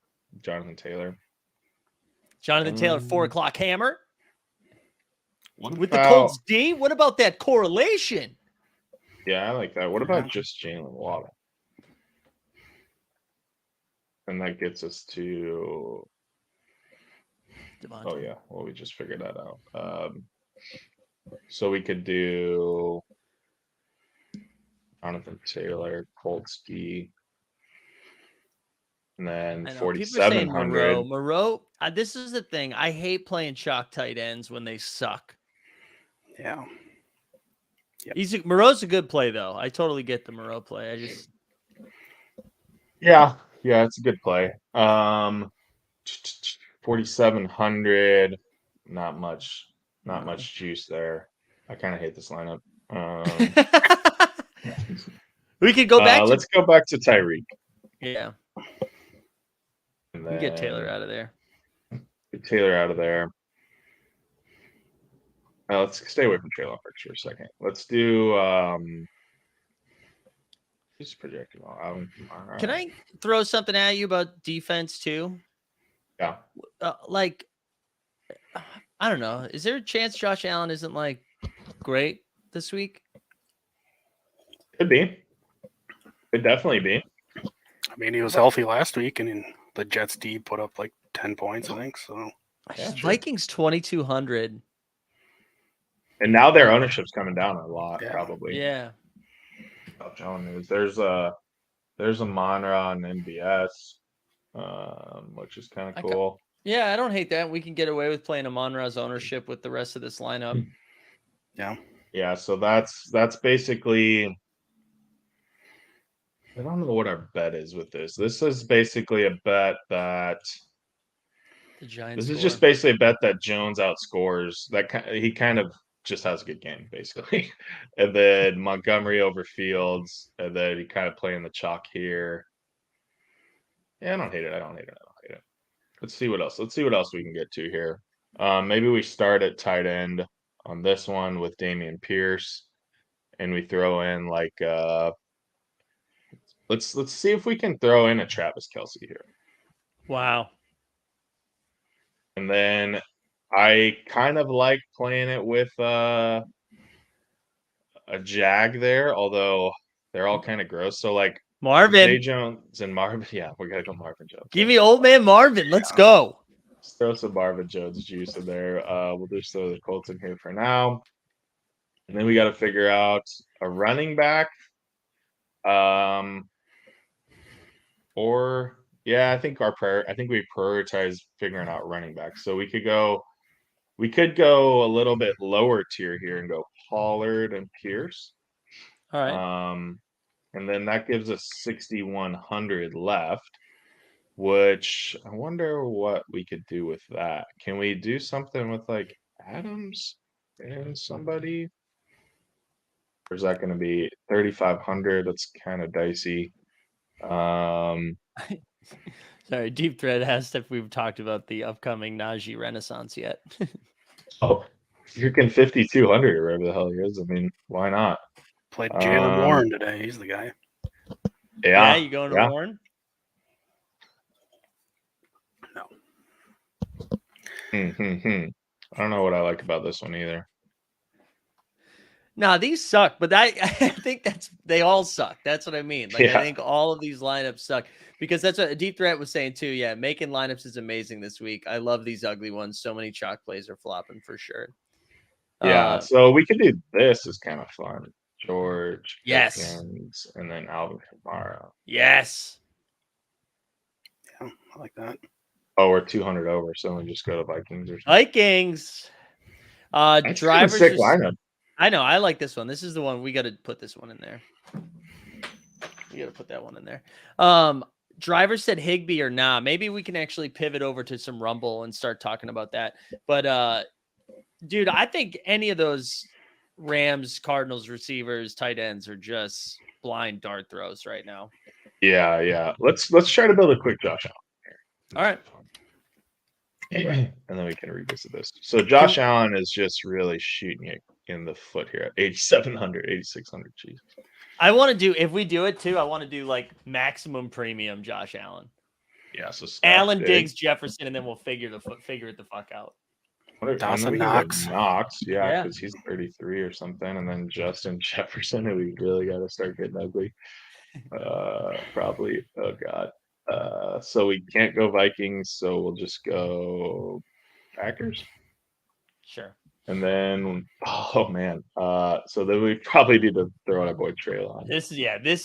4 o'clock hammer. With the Colts D. What about that correlation? Yeah, I like that. What about just Jalen Waddle? And that gets us to Devontae. Oh yeah, well we just figured that out. So we could do Jonathan Taylor, Colts D, and then 4,700. Moreau. This is the thing. I hate playing chalk tight ends when they suck. Yeah. Yep. Moreau's a good play though. I totally get the Moreau play. Yeah, it's a good play. 4,700. Not much juice there. I kind of hate this lineup. We could go back. Let's go back to Tyreek. Yeah. And then get Taylor out of there. Let's stay away from Traylon Burks for a second. Let's do just projectable. Can I throw something at you about defense too? Yeah. I don't know. Is there a chance Josh Allen isn't like great this week? Could be. Could definitely be. I mean, he was healthy last week, and the Jets D put up like 10 points, I think. So Yeah, true. Vikings 2,200. And now their ownership's coming down a lot, Yeah. probably. Yeah. About John news. There's a Monra on NBS, which is kind of cool. Yeah, I don't hate that. We can get away with playing a Monraz ownership with the rest of this lineup. Yeah. Yeah, so that's basically. I don't know what our bet is with this. This is basically a bet that The Giants. this is just basically a bet that Jones outscores. He kind of just has a good game, basically. And then Montgomery over Fields, and then he kind of playing the chalk here. Yeah, I don't hate it. Let's see what else. Let's see what else we can get to here. Maybe we start at tight end on this one with Damian Pierce, and we throw in like let's see if we can throw in a Travis Kelce here. Wow. And then I kind of like playing it with a Jag there, although they're all kind of gross. So like Marvin. Zay Jones and Marvin. Yeah, we gotta go Marvin Jones. Give me old man Marvin. Let's go. Let's throw some Marvin Jones juice in there. We'll just throw the Colts in here for now. And then we got to figure out a running back. Or yeah, I think we prioritize figuring out running back. So we could go a little bit lower tier here and go Pollard and Pierce. All right. And then that gives us 6,100 left, which I wonder what we could do with that. Can we do something with like Adams and somebody? Or is that going to be 3,500? That's kind of dicey. Sorry, Deep Thread asked if we've talked about the upcoming Najee Renaissance yet. Oh, freaking 5,200 or whatever the hell he is. I mean, why not? Played Jalen Warren today. He's the guy. Yeah, you going to Warren? No. I don't know what I like about this one either. No, these suck, but I think they all suck. That's what I mean. Like, I think all of these lineups suck because that's what Deep Threat was saying too. Yeah, making lineups is amazing this week. I love these ugly ones. So many chalk plays are flopping for sure. Yeah, so we could do this. Is kind of fun. George, yes, Pickens, and then Alvin Kamara. Yes. Yeah, I like that. Oh, we're 200 over, so we just go to Vikings or something. Vikings. That's Drivers. a sick lineup. I know. I like this one. This is the one we got to put this one in there. We got to put that one in there. Driver said Higbee or nah. Maybe we can actually pivot over to some Rumble and start talking about that. But dude, I think any of those Rams, Cardinals receivers, tight ends are just blind dart throws right now. Yeah. Let's try to build a quick Josh Allen. All right. And then we can revisit this. So Josh Allen is just really shooting it in the foot here at 8,700, 8,600. Jesus. I want to do, if we do it too, I want to do like maximum premium Josh Allen. Yeah. So Allen, Diggs, Jefferson, and then we'll figure it the fuck out. Dawson Knox. Yeah, because he's 33 or something. And then Justin Jefferson, who we really got to start getting ugly. Probably. Oh, God. So we can't go Vikings, so we'll just go Packers. Sure. And then, oh man, so then we probably need to throw out our boy Traylon. This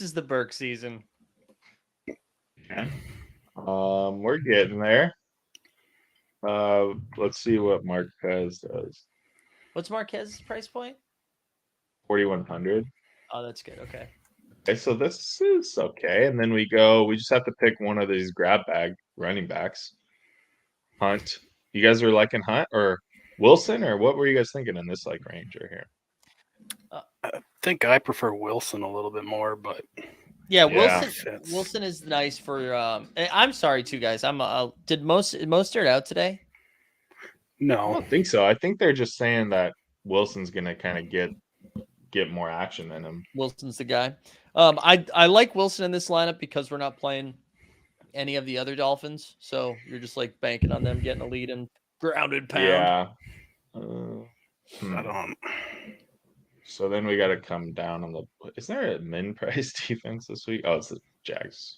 is the Burke season. Yeah. We're getting there. Let's see what Marquez does. What's Marquez's price point? 4,100. Oh, that's good. Okay. Okay, so this is okay. And then we just have to pick one of these grab bag running backs. Hunt. You guys are liking Hunt or Wilson, or what were you guys thinking in this like range right here? I think I prefer Wilson a little bit more, but yeah, Wilson is nice for. I'm sorry too, guys. Did Mostert out today? No, I don't think so. I think they're just saying that Wilson's gonna kind of get more action than him. Wilson's the guy. I like Wilson in this lineup because we're not playing any of the other Dolphins, so you're just like banking on them getting a lead and grounded pound. Yeah. I don't. So then we got to come down on the. Is there a min price defense this week? Oh, it's the Jags.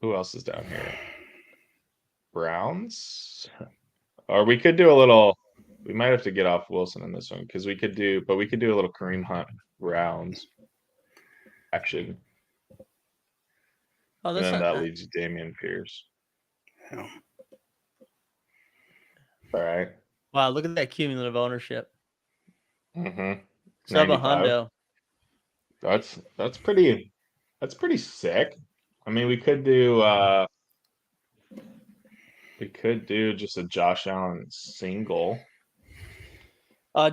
Who else is down here? Browns. Or we could do a little. We might have to get off Wilson in this one because we could do a little Kareem Hunt Browns action. Oh, And that's then not that leaves you Damian Pierce. Yeah. All right. Wow, look at that cumulative ownership. Mm-hmm. Sub a 95. hundo. That's pretty sick. I mean, we could do just a Josh Allen single.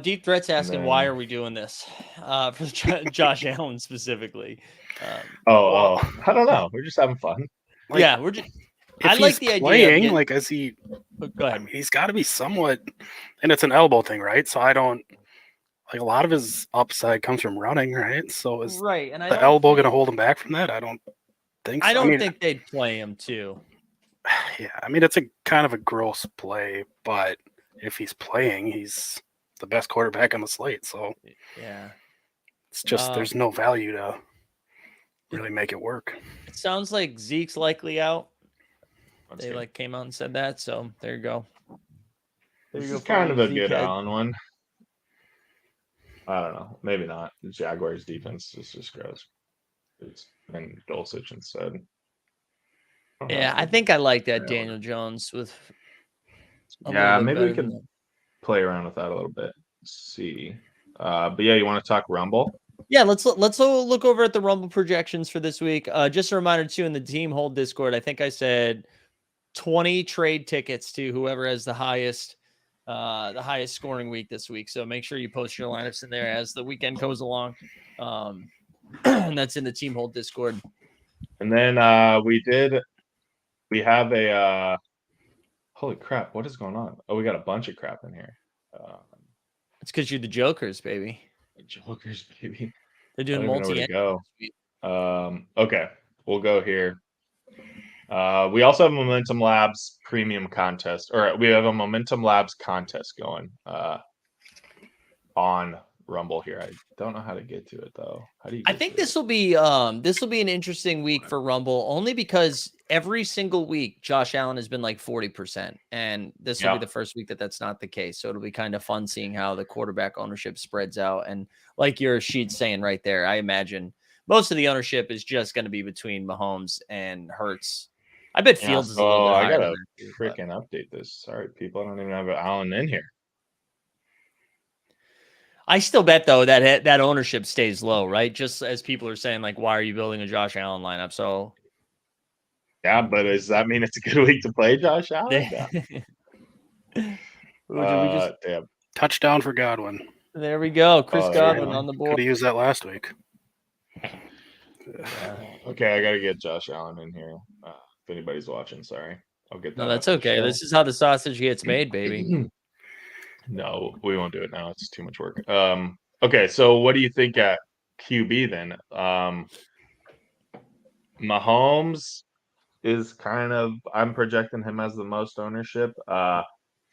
Deep Threat's asking then- why are we doing this for Josh Allen specifically. I don't know. We're just having fun. Like, yeah, we're just. If I like he's the idea. playing, Of like, is he? Go I ahead. mean, he's got to be somewhat, and it's an elbow thing, right? So I don't like a lot of his upside comes from running, right? So is Right, and the elbow going to hold him back from that? I don't think so. I don't think they'd play him too. Yeah, I mean it's a kind of a gross play, but if he's playing, he's the best quarterback on the slate. So Yeah, it's just there's no value to really make it work. it sounds like Zeke's likely out. That's They good. came out and said that, so there you go. This is kind of a good Allen one. I don't know. Maybe not. The Jaguars defense is just gross. It's been Dulcich instead. Yeah, I think I like that Daniel Jones with. Yeah, maybe we could play around with that a little bit. See, but yeah, you want to talk Rumble? Yeah, let's look over at the Rumble projections for this week. Just a reminder too, in the team hold Discord, I think I said 20 trade tickets to whoever has the highest scoring week this week. So make sure you post your lineups in there as the weekend goes along. And that's in the team hold Discord. And then we have a holy crap, what is going on? Oh, we got a bunch of crap in here. It's because you're the Jokers, baby. Jokers, baby. They're doing multi. Go. Okay, we'll go here. We also have a Momentum Labs premium contest, or we have a Momentum Labs contest going on Rumble here. I don't know how to get to it though. How do you? I think this will be an interesting week for Rumble, only because every single week Josh Allen has been like 40%, and this will be the first week that's not the case. So it'll be kind of fun seeing how the quarterback ownership spreads out. And like your sheet's saying right there, I imagine most of the ownership is just going to be between Mahomes and Hurts. I bet Fields is a little bit higher. I gotta freaking update this. Sorry, people, I don't even have Allen in here. I still bet though that ownership stays low, right? Just as people are saying, like, why are you building a Josh Allen lineup? So yeah, but does that mean it's a good week to play Josh Allen? Damn. Touchdown for Godwin. There we go. Chris Godwin on the board. Could have used that last week. Yeah. Okay, I gotta get Josh Allen in here. If anybody's watching, sorry. I'll get that. No, that's okay. This is how the sausage gets made, baby. No, we won't do it now. It's too much work. Okay, so what do you think at QB then? Mahomes is I'm projecting him as the most ownership.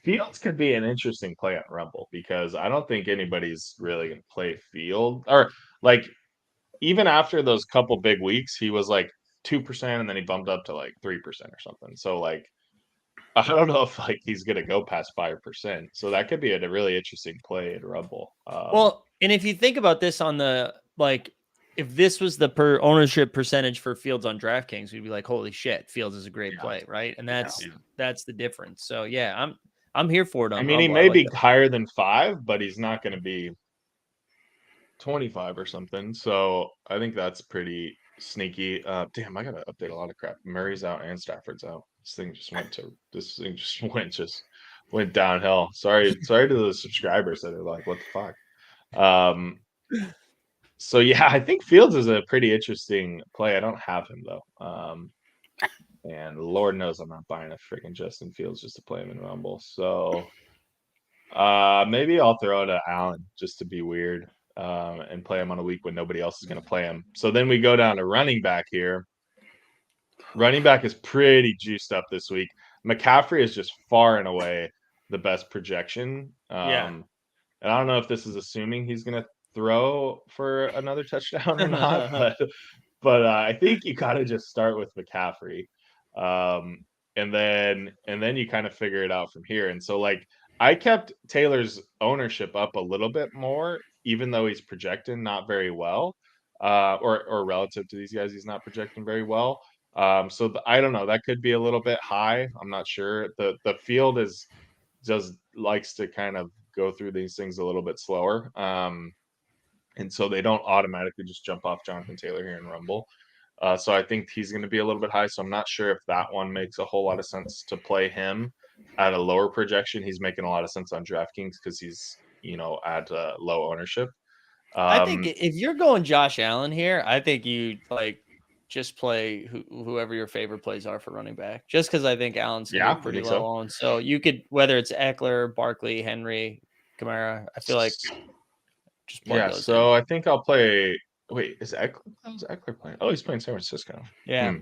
Fields could be an interesting play at Rumble because I don't think anybody's really going to play Field. Or, like, even after those couple big weeks, he was like 2%, and then he bumped up to like 3% or something. So, like, I don't know if like he's going to go past 5%. So that could be a really interesting play at Rumble. Well, and if you think about this on the, like, if this was the ownership percentage for Fields on DraftKings, we'd be like, holy shit, Fields is a great play, right? And that's the difference. So yeah, I'm here for it. I mean, he may be higher than 5, but he's not going to be 25 or something. So I think that's pretty sneaky. Damn, I gotta update a lot of crap. Murray's out and Stafford's out. This thing just went downhill. Sorry to the subscribers that are like, what the fuck? So yeah, I think Fields is a pretty interesting play. I don't have him though. And Lord knows I'm not buying a freaking Justin Fields just to play him in Rumble. So maybe I'll throw it at Allen just to be weird. And play him on a week when nobody else is going to play him. So then we go down to running back here. Running back is pretty juiced up this week. McCaffrey is just far and away the best projection. And I don't know if this is assuming he's going to throw for another touchdown or not, but I think you got to just start with McCaffrey. And then you kind of figure it out from here. And so like I kept Taylor's ownership up a little bit more, even though he's projecting not very well, or relative to these guys, he's not projecting very well. So I don't know, that could be a little bit high. I'm not sure. The field just likes to kind of go through these things a little bit slower. And so they don't automatically just jump off Jonathan Taylor here in Rumble. So I think he's going to be a little bit high. So I'm not sure if that one makes a whole lot of sense to play him at a lower projection. He's making a lot of sense on DraftKings because he's, at low ownership. I think if you're going Josh Allen here, I think you just play whoever your favorite plays are for running back. Just because I think Allen's going to be pretty low on. So you could, whether it's Eckler, Barkley, Henry, Kamara, I feel like just plug those so in. I think I'll play. Wait, is Eckler playing? Oh, he's playing San Francisco. Yeah.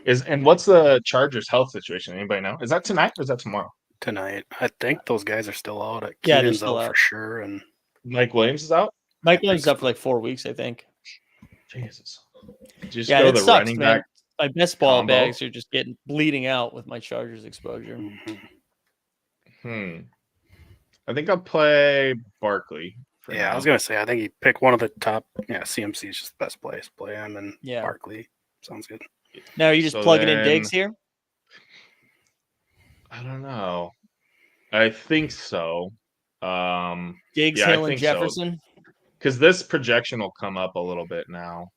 And what's the Chargers' health situation? Anybody know? Is that tonight or is that tomorrow? Tonight. I think those guys are still out. Yeah, they're Keenan's still out for sure. And Mike Williams is out? Mike Williams is up for like 4 weeks, I think. Jesus. Just yeah, go it the sucks, running man. back. My best ball combo. bags are just bleeding out with my Chargers exposure. I think I'll play Barkley. I was gonna say I think you pick one of the top. Yeah, CMC is just the best place. Play him and Barkley. Sounds good. Now are you just plugging in Diggs here? I don't know. I think so. Diggs, Hill, and Jefferson. Because this projection will come up a little bit now.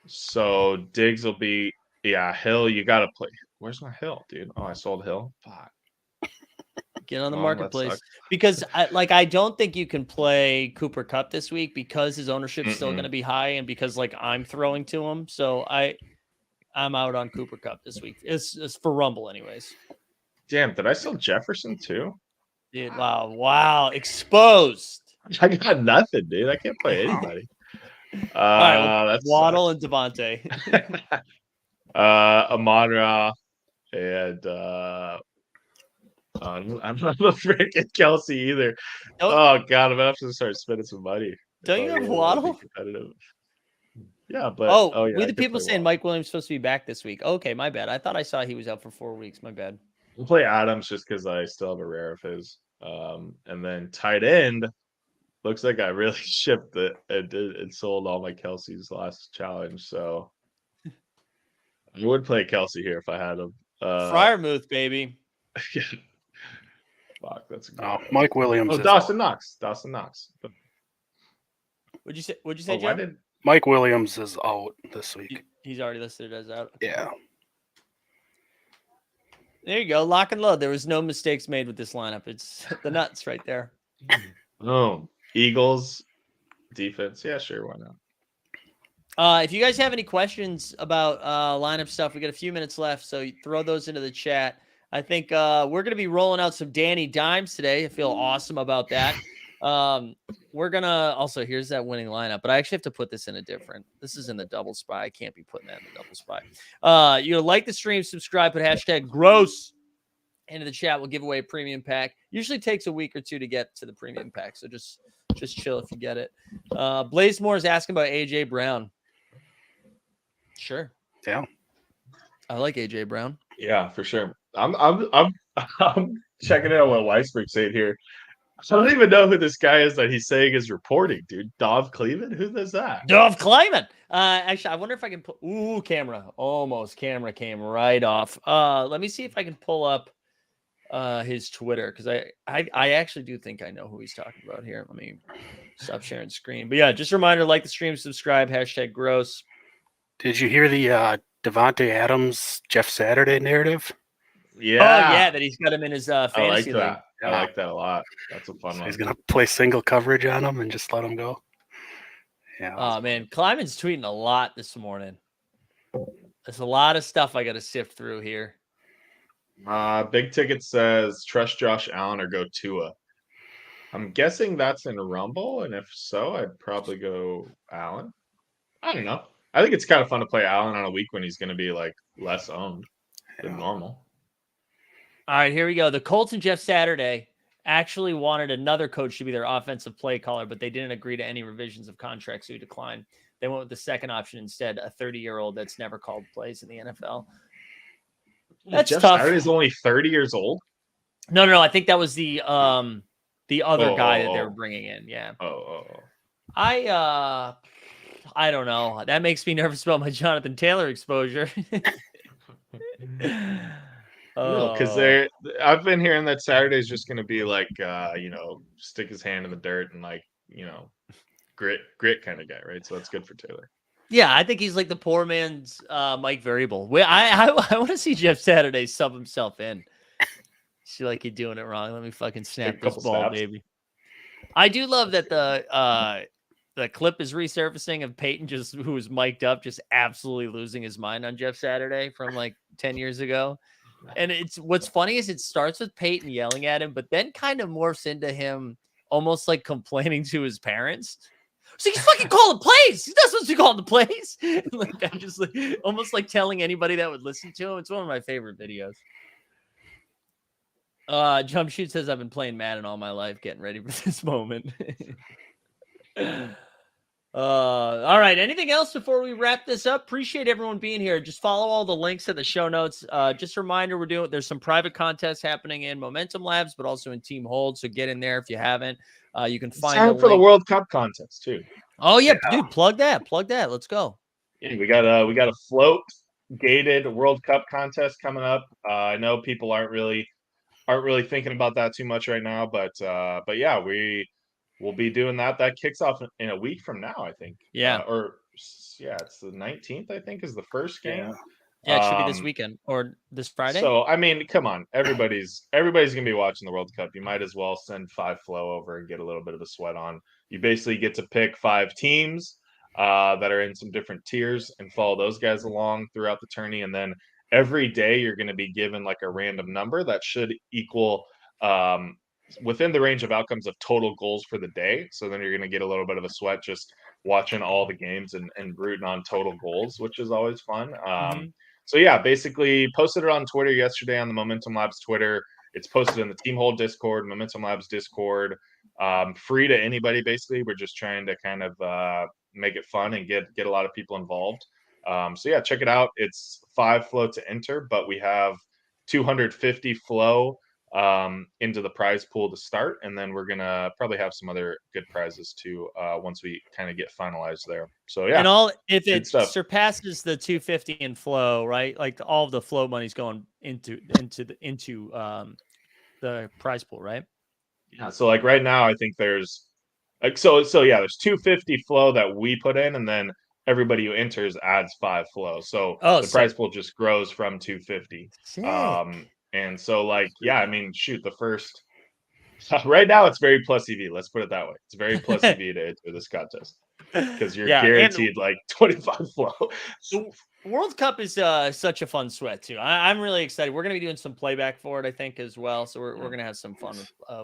So Diggs will be Hill. You got to play. Where's my Hill, dude? Oh, I sold Hill. Fuck. Get on the marketplace because I don't think you can play Cooper Kupp this week because his ownership's still going to be high and because I'm throwing to him. So I'm out on Cooper Kupp this week. It's for Rumble anyways. Damn, did I sell Jefferson too? Dude, wow, exposed. I got nothing, dude. I can't play anybody. All right, that's Waddle and Devontae. Amon-Ra and I'm not a freaking Kelsey either. Oh god, I'm gonna have to start spending some money. Don't you have Waddle? Yeah, but we the people saying Mike Williams is supposed to be back this week. Okay, my bad. I thought I saw he was out for 4 weeks. My bad. We'll play Adams just because I still have a rare of his. And then tight end looks like I really shipped it and sold all my Kelsey's last challenge. So I would play Kelsey here if I had him. Freiermuth, baby. Fuck, that's good. Mike Williams. Oh, Dawson Knox. What'd you say, Joe? Mike Williams is out this week. He's already listed as out. Yeah. There you go. Lock and load. There was no mistakes made with this lineup. It's the nuts right there. Oh, Eagles defense. Yeah, sure. Why not? If you guys have any questions about lineup stuff, we got a few minutes left, so throw those into the chat. I think we're going to be rolling out some Danny Dimes today. I feel awesome about that. We're going to also, here's that winning lineup, but I actually have to put this in a different. This is in the double spy. I can't be putting that in the double spy. Like the stream, subscribe, put hashtag gross into the chat. We'll give away a premium pack. Usually takes a week or two to get to the premium pack, so just chill if you get it. Blaze Moore is asking about AJ Brown. Sure. Yeah. I like AJ Brown. Yeah, for sure. I'm checking out what Weisberg's saying here. I don't even know who this guy is that he's saying is reporting, dude. Dov Cleveland? Who is that? Dov Cleveland. Actually, I wonder if I can put. Ooh, camera. Almost. Camera came right off. Let me see if I can pull up his Twitter because I actually do think I know who he's talking about here. Let me stop sharing screen. But yeah, just a reminder: like the stream, subscribe, hashtag gross. Did you hear the Devontae Adams Jeff Saturday narrative? Yeah. Oh yeah, that he's got him in his fantasy league. I like that a lot. That's a fun one. He's gonna play single coverage on him and just let him go. Yeah. Oh man, Kleiman's tweeting a lot this morning. There's a lot of stuff I got to sift through here. Big Ticket says trust Josh Allen or go Tua. I'm guessing that's in Rumble, and if so, I'd probably go Allen. I don't know. I think it's kind of fun to play Allen on a week when he's going to be like less owned than normal. All right, here we go. The Colts and Jeff Saturday actually wanted another coach to be their offensive play caller, but they didn't agree to any revisions of contracts, so he declined. They went with the second option instead, a 30-year-old that's never called plays in the NFL. That's Jeff tough. Saturday's only 30 years old. No. I think that was the other guy that they were Oh. bringing in. Yeah. Oh. I don't know. That makes me nervous about my Jonathan Taylor exposure. No, because I've been hearing that Saturday's just going to be like, stick his hand in the dirt and like, grit kind of guy, right? So that's good for Taylor. Yeah, I think he's like the poor man's Mike Variable. I want to see Jeff Saturday sub himself in. See, like he's doing it wrong. Let me fucking snap this ball, snaps. baby. I do love that the clip is resurfacing of Peyton who was mic'd up, just absolutely losing his mind on Jeff Saturday from like 10 years ago. And what's funny is it starts with Peyton yelling at him, but then kind of morphs into him almost like complaining to his parents. So he's fucking calling plays. He's not supposed to be calling the plays. Like I'm just like almost like telling anybody that would listen to him. It's one of my favorite videos. Jump Shoot says I've been playing Madden all my life, getting ready for this moment. All right. Anything else before we wrap this up? Appreciate everyone being here. Just follow all the links in the show notes. Just a reminder, there's some private contests happening in Momentum Labs, but also in Team Hold. So get in there if you haven't. You can find time for the World Cup contest too. Oh yeah, dude, plug that. Let's go. Yeah, we got a float gated World Cup contest coming up. I know people aren't really thinking about that too much right now, but yeah, we'll be doing that. That kicks off in a week from now, I think. Yeah. It's the 19th, I think, is the first game. Yeah, it should be this weekend or this Friday. So I mean, come on, everybody's gonna be watching the World Cup. You might as well send 5 flow over and get a little bit of a sweat on. You basically get to pick 5 teams that are in some different tiers and follow those guys along throughout the tourney, and then every day you're going to be given like a random number that should equal within the range of outcomes of total goals for the day. So then you're going to get a little bit of a sweat just watching all the games and rooting on total goals, which is always fun. So yeah, basically posted it on Twitter yesterday on the Momentum Labs Twitter. It's posted in the Team Hold Discord, Momentum Labs Discord, free to anybody. Basically, we're just trying to kind of make it fun and get a lot of people involved. So yeah, check it out. It's 5 flow to enter, but we have 250 flow into the prize pool to start, and then we're gonna probably have some other good prizes too once we kind of get finalized there. So yeah, and if it surpasses the 250 in flow, right? Like all of the flow money's going into the prize pool, right? Yeah. So like right now, I think there's like so yeah, there's 250 flow that we put in, and then everybody who enters adds 5 flow. So the prize pool just grows from 250. And so like, yeah, I mean, shoot, the first right now it's very plus EV. Let's put it that way. It's very plus EV to enter this contest because you're guaranteed like 25 flow. The World Cup is such a fun sweat too. I'm really excited. We're going to be doing some playback for it, I think, as well. So we're going to have some fun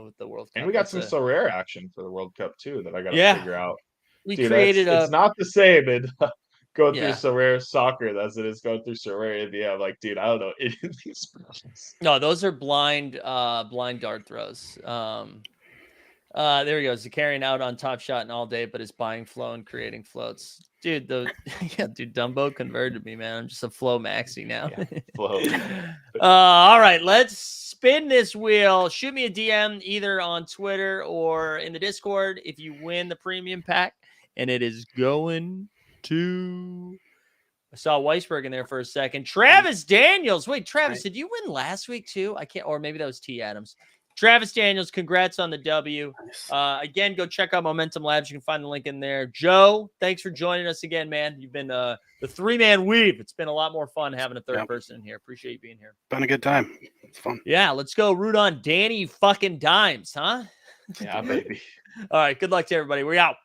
with the World Cup. And we got some so rare action for the World Cup too that I got to figure out. We created it's not the same in going through so rare soccer as it is going through so rare NBA. I'm like, dude, I don't know any of these specials. No, those are blind dart throws. There he goes. Carrying out on Top Shot and all day, but is buying flow and creating floats. Dude, Dumbo converted me, man. I'm just a flow maxi now. Yeah, flow. All right, let's spin this wheel. Shoot me a DM either on Twitter or in the Discord if you win the premium pack, and it is going to. I saw Weisberg in there for a second. Travis Daniels. Wait, Travis, did you win last week too? I can't, or maybe that was T. Adams. Travis Daniels, congrats on the W. Again, go check out Momentum Labs. You can find the link in there. Joe, thanks for joining us again, man. You've been the 3-man weave. It's been a lot more fun having a third person in here. Appreciate you being here. Been a good time. It's fun. Yeah, let's go root on Danny fucking Dimes, huh? Yeah, baby. All right, good luck to everybody. We're out.